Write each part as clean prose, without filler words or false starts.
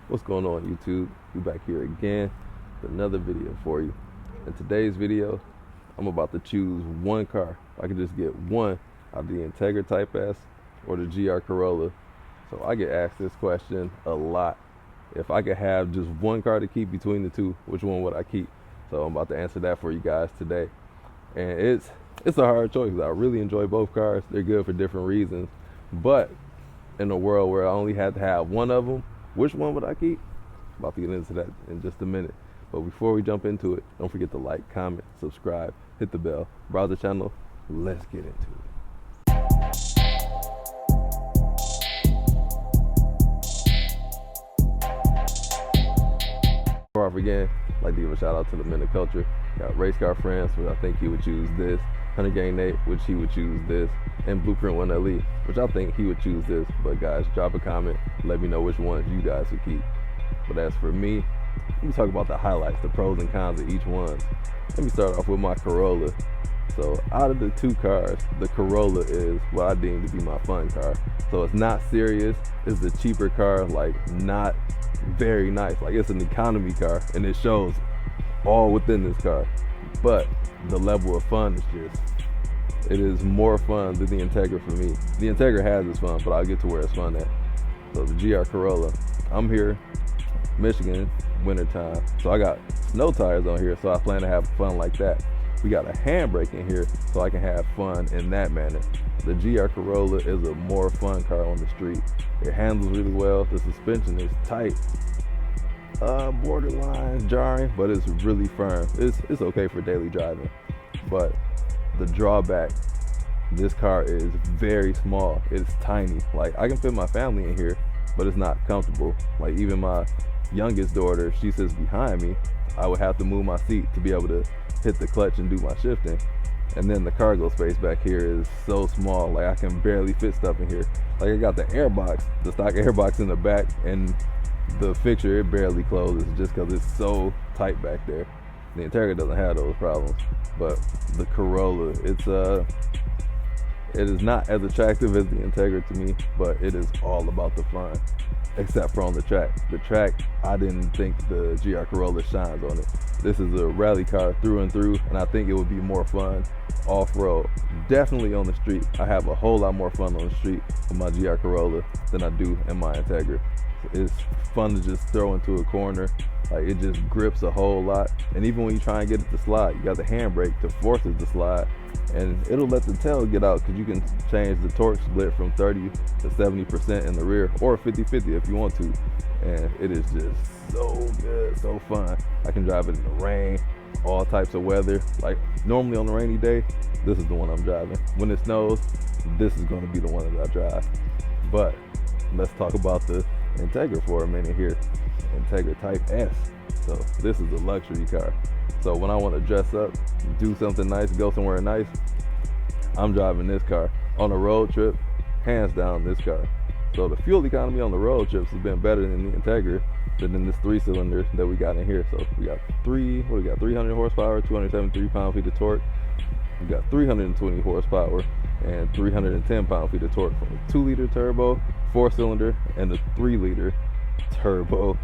What's going on, YouTube? We back here again with another video for you. In today's video, I'm about to choose one car. I can just get one out of the Integra Type S or the GR Corolla. So I get asked this question a lot. If I could have just one car to keep between the two, which one would I keep? So I'm about to answer that for you guys today. And it's a hard choice. I really enjoy both cars. They're good for different reasons. But in a world where I only had to have one of them, which one would I keep? About to get into that in just a minute. But before we jump into it, don't forget to like, comment, subscribe, hit the bell, browse the channel. Let's get into it. Before I forget, I'd like to give a shout out to the Men of Culture. Got Race Car Friends, which I think he would choose this. Hunter Gang Nate, which he would choose this. And Blueprint 1 LE, which I think he would choose this. But guys, drop a comment, let me know which ones you guys would keep. But as for me, let me talk about the highlights, the pros and cons of each one. Let me start off with my Corolla. So out of the two cars, the Corolla is what I deem to be my fun car. So it's not serious, it's the cheaper car, like not very nice. Like it's an economy car and it shows all within this car. But the level of fun is just, it is more fun than the Integra for me. The Integra has its fun, but I'll get to where it's fun at. So the GR Corolla, I'm here, Michigan, wintertime. So I got snow tires on here, so I plan to have fun like that. We got a handbrake in here, so I can have fun in that manner. The GR Corolla is a more fun car on the street. It handles really well. The suspension is tight. Borderline jarring, but it's really firm. It's okay for daily driving. But the drawback, this car is very small. It's tiny. Like I can fit my family in here, but it's not comfortable. Like even my youngest daughter, she sits behind me. I would have to move my seat to be able to hit the clutch and do my shifting. And then the cargo space back here is so small, like I can barely fit stuff in here. Like I got the airbox, the stock airbox in the back, and the fixture, it barely closes just because it's so tight back there. The Integra doesn't have those problems, but the Corolla, it is not as attractive as the Integra to me, but it is all about the fun, except for on the track. The track, I didn't think the GR Corolla shines on it. This is a rally car through and through, and I think it would be more fun off-road. Definitely on the street. I have a whole lot more fun on the street with my GR Corolla than I do in my Integra. It's fun to just throw into a corner. Like it just grips a whole lot. And even when you try and get it to slide, you got the handbrake to force it to slide. And it'll let the tail get out because you can change the torque split from 30 to 70% in the rear, or 50-50 if you want to. And it is just so good, so fun. I can drive it in the rain, all types of weather. Like normally on a rainy day, this is the one I'm driving. When it snows, this is going to be the one that I drive. But let's talk about the Integra for a minute here. Integra Type S. So this is a luxury car. So when I want to dress up, do something nice, go somewhere nice, I'm driving this car. On a road trip, hands down this car. So the fuel economy on the road trips has been better than the Integra than in this 3-cylinder that we got in here. So we got 300 horsepower, 273 pound-feet of torque. We got 320 horsepower and 310 pound-feet of torque from a 2-liter turbo, 4-cylinder, and a 3-liter turbo,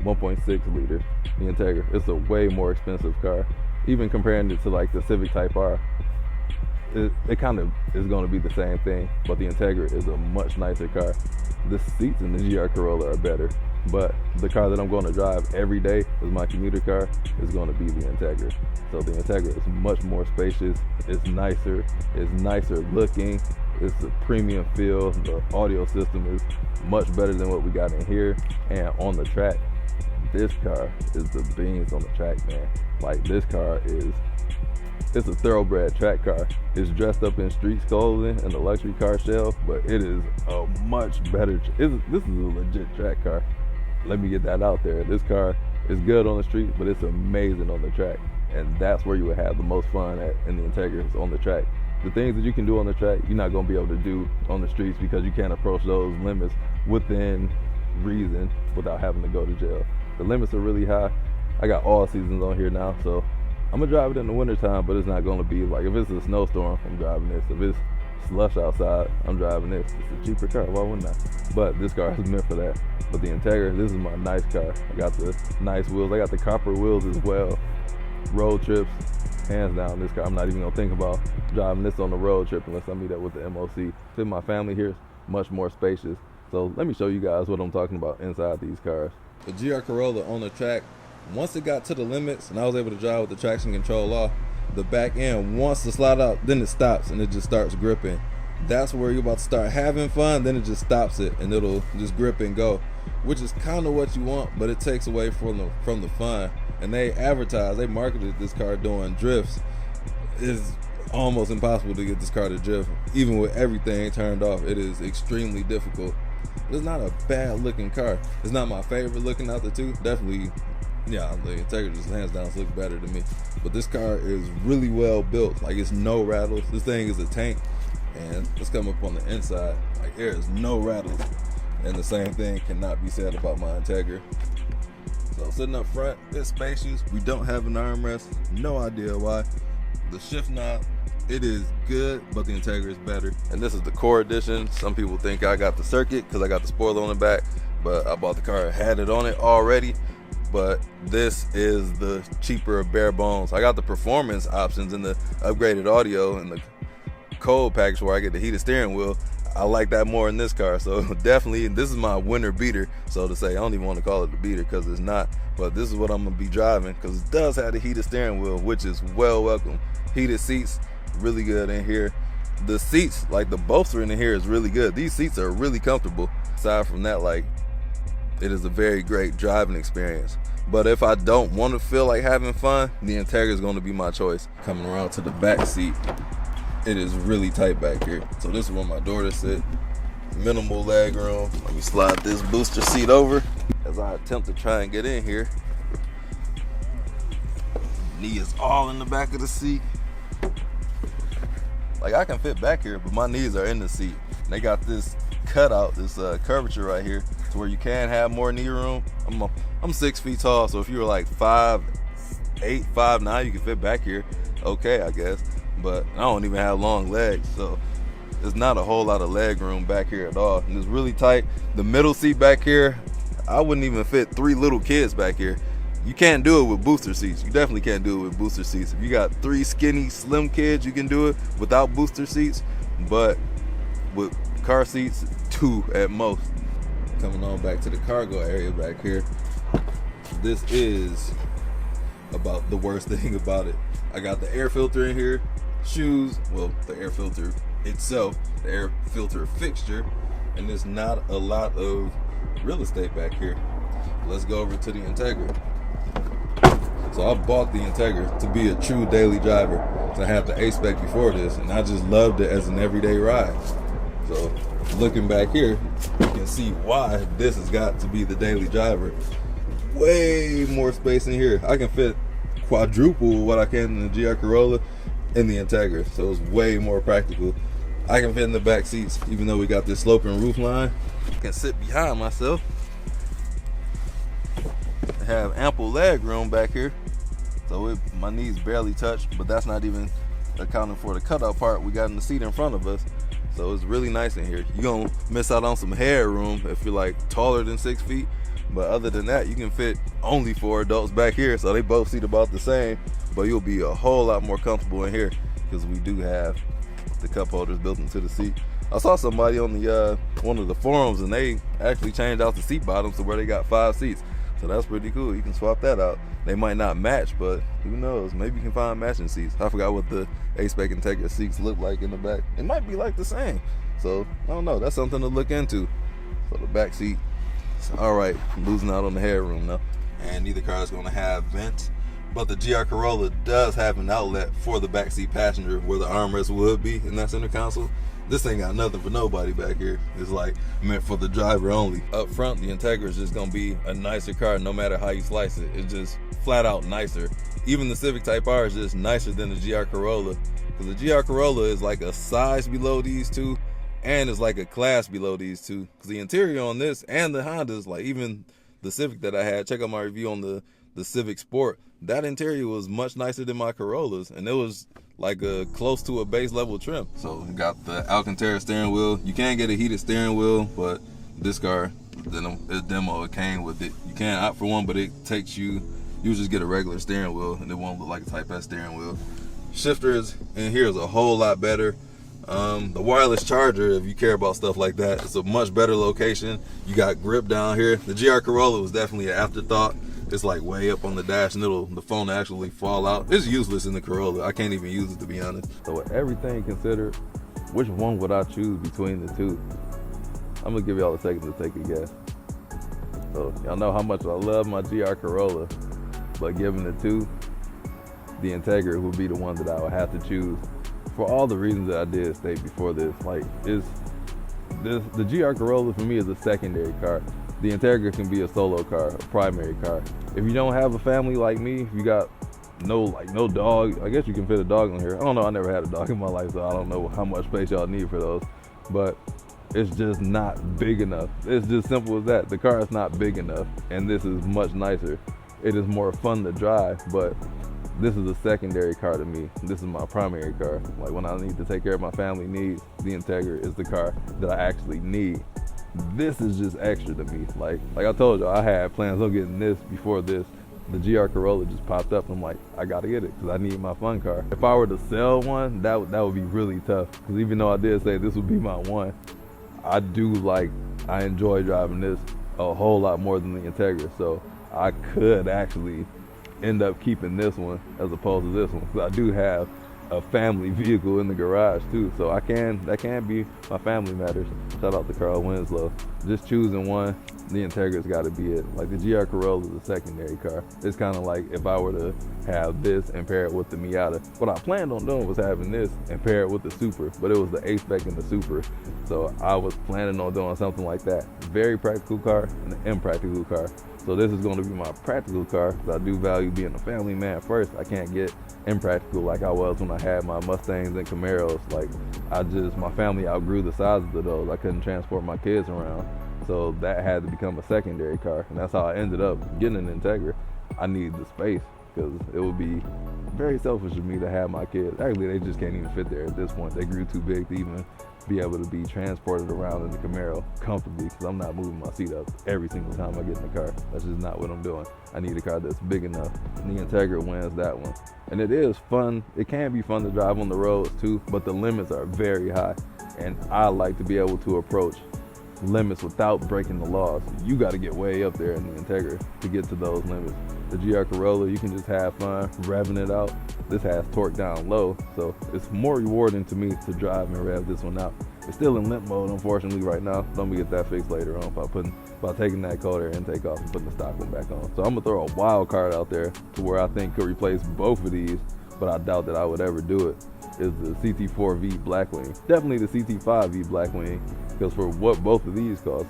1.6 liter. The Integra, it's a way more expensive car. Even comparing it to like the Civic Type R, it kind of is going to be the same thing, but the Integra is a much nicer car. The seats in the GR Corolla are better, but the car that I'm going to drive every day as my commuter car is going to be the Integra. So the Integra is much more spacious, it's nicer looking, it's a premium feel. The audio system is much better than what we got in here. And on the track, this car is the beans on the track, man. Like this car it's a thoroughbred track car. It's dressed up in street clothing and the luxury car shell, but it is a much better, this is a legit track car. Let me get that out there. This car is good on the street, but it's amazing on the track. And that's where you would have the most fun at in the Integra, is on the track. The things that you can do on the track, you're not going to be able to do on the streets because you can't approach those limits within reason without having to go to jail. The limits are really high. I got all seasons on here now, so I'm gonna drive it in the wintertime, but it's not gonna be like, if it's a snowstorm, I'm driving this. If it's slush outside, I'm driving this. It's a cheaper car, why wouldn't I? But this car is meant for that. But the Integra, this is my nice car. I got the nice wheels. I got the copper wheels as well. Road trips, hands down, this car. I'm not even gonna think about driving this on the road trip unless I meet up with the MOC. Fit my family here, much more spacious. So let me show you guys what I'm talking about inside these cars. The GR Corolla on the track, once it got to the limits and I was able to drive with the traction control off, the back end wants to slide out, then it stops and it just starts gripping. That's where you're about to start having fun, then it just stops it and it'll just grip and go, which is kind of what you want, but it takes away from the fun. And they marketed this car doing drifts. It's almost impossible to get this car to drift. Even with everything turned off, it is extremely difficult. It's not a bad looking car. It's not my favorite looking out the two. Definitely, yeah, the Integra just hands down looks better to me. But this car is really well built. Like, it's no rattles. This thing is a tank. And let's come up on the inside. Like, there is no rattles. And the same thing cannot be said about my Integra. So sitting up front, it's spacious. We don't have an armrest. No idea why. The shift knob, it is good, but the Integra is better. And this is the Core Edition. Some people think I got the circuit because I got the spoiler on the back, but I bought the car, had it on it already. But this is the cheaper bare bones. I got the performance options and the upgraded audio and the cold package where I get the heated steering wheel. I like that more in this car. So definitely, this is my winter beater, so to say. I don't even want to call it the beater because it's not, but this is what I'm gonna be driving because it does have the heated steering wheel, which is well welcome. Heated seats, really good in here. The seats, like the bolstering in here is really good. These seats are really comfortable. Aside from that, like, it is a very great driving experience. But if I don't want to feel like having fun, the Integra is going to be my choice. Coming around to the back seat, it is really tight back here. So this is where my daughter sit. Minimal leg room. Let me slide this booster seat over as I attempt to try and get in here. Knee is all in the back of the seat. Like, I can fit back here, but my knees are in the seat. And they got this cutout, this curvature right here, to where you can have more knee room. I'm 6 feet tall, so if you were like 5'8", 5'9", you can fit back here. Okay, I guess. But I don't even have long legs, so there's not a whole lot of leg room back here at all. And it's really tight. The middle seat back here, I wouldn't even fit 3 little kids back here. You can't do it with booster seats. You definitely can't do it with booster seats. If you got 3 skinny, slim kids, you can do it without booster seats. But with car seats, 2 at most. Coming on back to the cargo area back here. This is about the worst thing about it. I got the air filter in here, shoes, well, the air filter itself, the air filter fixture, and there's not a lot of real estate back here. Let's go over to the Integra. So I bought the Integra to be a true daily driver. So I had the A-Spec before this, and I just loved it as an everyday ride. So looking back here, you can see why this has got to be the daily driver. Way more space in here. I can fit quadruple what I can in the GR Corolla in the Integra, so it's way more practical. I can fit in the back seats, even though we got this sloping roof line. I can sit behind myself. I have ample leg room back here, so my knees barely touch, but that's not even accounting for the cutout part we got in the seat in front of us. So it's really nice in here. You're gonna miss out on some hair room if you're like taller than 6 feet. But other than that, you can fit only 4 adults back here, so they both seat about the same, but you'll be a whole lot more comfortable in here because we do have the cup holders built into the seat. I saw somebody on the one of the forums, and they actually changed out the seat bottoms to where they got 5 seats, so that's pretty cool. You can swap that out. They might not match, but who knows? Maybe you can find matching seats. I forgot what the A-Spec Integra seats look like in the back. It might be like the same, so I don't know. That's something to look into. So the back seat, all right, I'm losing out on the hair room now. And neither car is going to have vents, but the GR Corolla does have an outlet for the backseat passenger where the armrest would be in that center console. This ain't got nothing for nobody back here. It's like meant for the driver only. Up front, the Integra is just going to be a nicer car no matter how you slice it. It's just flat out nicer. Even the Civic Type R is just nicer than the GR Corolla, because the GR Corolla is like a size below these two, and it's like a class below these two. Because the interior on this and the Hondas, like even the Civic that I had, check out my review on the the Civic Sport, that interior was much nicer than my Corollas, and it was like close to a base level trim. So you got the Alcantara steering wheel. You can get a heated steering wheel, but this car, the demo, it came with it. You can opt for one, but it takes you just get a regular steering wheel, and it won't look like a Type S steering wheel. Shifters in here is a whole lot better. The wireless charger, if you care about stuff like that, it's a much better location. You got grip down here. The GR Corolla was definitely an afterthought. It's like way up on the dash, and the phone actually fall out. It's useless in the Corolla. I can't even use it, to be honest. So with everything considered, which one would I choose between the two? I'm gonna give y'all a second to take a guess. So y'all know how much I love my GR Corolla, but given the two, the Integra would be the one that I would have to choose for all the reasons that I did state before this. Like, the GR Corolla for me is a secondary car. The Integra can be a solo car, a primary car. If you don't have a family like me, if you got no dog, I guess you can fit a dog in here. I don't know, I never had a dog in my life, so I don't know how much space y'all need for those, but it's just not big enough. It's just simple as that. The car is not big enough, and this is much nicer. It is more fun to drive, but this is a secondary car to me. This is my primary car. Like, when I need to take care of my family needs, the Integra is the car that I actually need. This is just extra to me. Like I told you, I had plans on getting this before this. The GR Corolla just popped up, and I'm like, I gotta get it because I need my fun car. If I were to sell one, that would be really tough, because even though I did say this would be my one, I enjoy driving this a whole lot more than the Integra. So I could actually end up keeping this one as opposed to this one, because I do have a family vehicle in the garage too, so that can be my family matters. Shout out to Carl Winslow. Just choosing one, the Integra's got to be it. Like, the GR Corolla is a secondary car. It's kind of like if I were to have this and pair it with the Miata. What I planned on doing was having this and pair it with the Super, but it was the A-Spec and the Super, so I was planning on doing something like that. Very practical car and an impractical car. So this is going to be my practical car, because I do value being a family man first. I can't get impractical like I was when I had my Mustangs and Camaros. Like, my family outgrew the sizes of those. I couldn't transport my kids around. So that had to become a secondary car. And that's how I ended up getting an Integra. I needed the space, because it would be very selfish of me to have my kids. Actually, they just can't even fit there at this point. They grew too big to even be able to be transported around in the Camaro comfortably, because I'm not moving my seat up every single time I get in the car. That's just not what I'm doing. I need a car that's big enough, and the Integra wins that one. And it is fun. It can be fun to drive on the roads too, but the limits are very high, and I like to be able to approach limits without breaking the laws. You got to get way up there in the Integra to get to those limits. The GR Corolla, you can just have fun revving it out. This has torque down low, so it's more rewarding to me to drive and rev this one out. It's still in limp mode, unfortunately, right now. So I'm gonna get that fixed later on by taking that cold air intake off and putting the stock one back on. So I'm gonna throw a wild card out there to where I think could replace both of these, but I doubt that I would ever do it, is the CT4V Blackwing. Definitely the CT5V Blackwing, because for what both of these cost,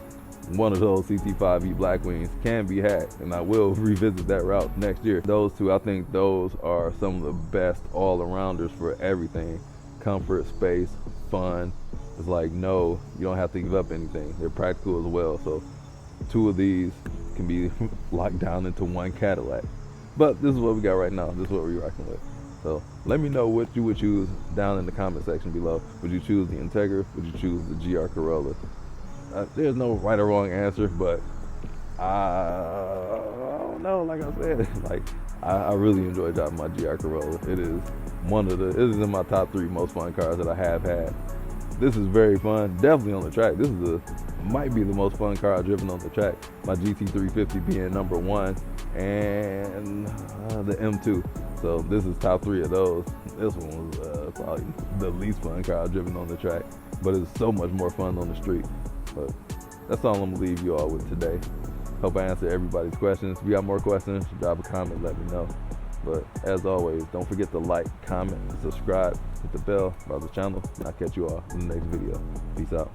one of those CT5V Blackwings can be had, and I will revisit that route next year. Those two, I think those are some of the best all-arounders for everything. Comfort, space, fun. It's like, no, you don't have to give up anything. They're practical as well, so two of these can be locked down into one Cadillac. But this is what we got right now. This is what we're rocking with. So let me know what you would choose down in the comment section below. Would you choose the Integra? Would you choose the GR Corolla? There's no right or wrong answer, but I don't know. Like I said, I really enjoy driving my GR Corolla. It is it is in my top 3 most fun cars that I have had. This is very fun, definitely on the track. This might be the most fun car I've driven on the track. My GT350 being number 1, and the M2. So this is top 3 of those. This one was probably the least fun car I've driven on the track, but it's so much more fun on the street. But that's all I'm gonna leave you all with today. Hope I answered everybody's questions. If you got more questions, drop a comment, let me know. But as always, don't forget to like, comment, and subscribe, hit the bell about the channel, and I'll catch you all in the next video. Peace out.